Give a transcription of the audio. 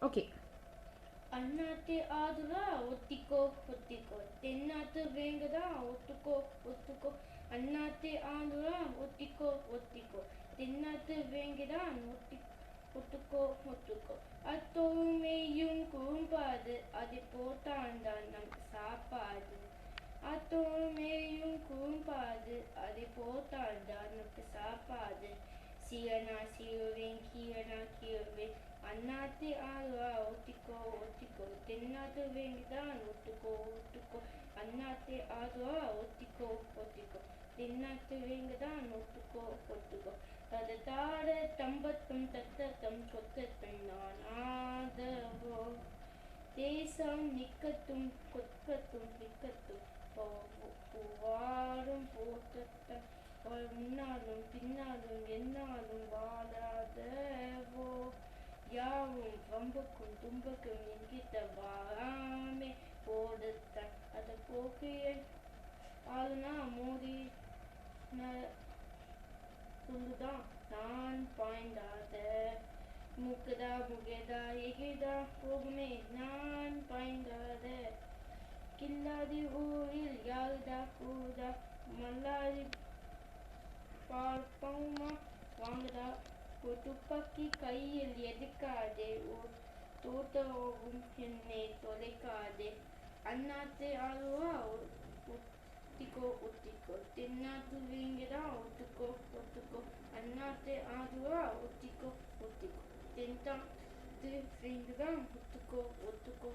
Okay. அண்ணாத்தே ஆதுரா ஒத்திக்கோ ஒத்திக்கோ, தென்னாத்து வேங்கடா ஒத்துக்கோ ஒத்துக்கோ, அண்ணாத்தே ஆதுரா ஒத்திக்கோ ஒத்திக்கோ, தென்னாத்து வேங்கடா ஒத்துக்கோ ஒத்துக்கோ. அத்தோடும் மேயும் குறும்பாது, அதை போட்டான்தான் நம் சாப்பாடு. அத்தோடும் மேயும் குறும்பாது, அதை போட்டான்தான் நமக்கு சாப்பாடு. சீரனா சீருவேன், கீரனா கீருவேன், அண்ணாத்தே ஆதுரா ஒத்திக்கோ ஒத்திக்கோ, தென்னாத்து வேங்கடான் ஒத்துக்கோ ஒத்துக்கோ, அண்ணாத்தே ஆதுரா ஒத்திக்கோ ஒத்திக்கோ, தென்னாத்து வேங்கடான் ஒத்துக்கோ ஒத்துக்கோ. தததாட தம்பத்தும் தத்தத்தம் கொத்தத்தும் நான் ஆதவோ, தேசம் நிக்கத்தும் கொக்கத்தும் நிக்கத்தும் பூவாடும் போத்தத்தம், முன்னாலும் பின்னாலும் என்னாலும் வாழாதவோ, யாவும் வம்புக்கும் தும்புக்கும் என்கிட்ட வாராமே போடுத்தான். அத போக்கிய ஆளுனா மோதி சொல்லுதான் நான் பாய்ந்தாத, முக்குதா முகேதா எகிதா போகுமே நான் பாய்ந்தாத. கில்லாதி ஊரில் யாருதா கூதா, மல்லாதி பார்ப்போமா வாங்குதா. ஒரு துப்பாக்கி கையில் எதுக்காதே, ஒரு தோட்டோகும் என்னை தொலைக்காதே. அண்ணாத்தே ஆதுரா ஒத்திக்கோ ஒத்திக்கோ, தென்னாத்து வேங்கடா ஒத்துக்கோ ஒத்துக்கோ, அண்ணாத்தே ஆதுரா ஒத்திக்கோ ஒத்திக்கோ, தென்னாத்து வேங்கடா ஒத்துக்கோ ஒத்துக்கோ.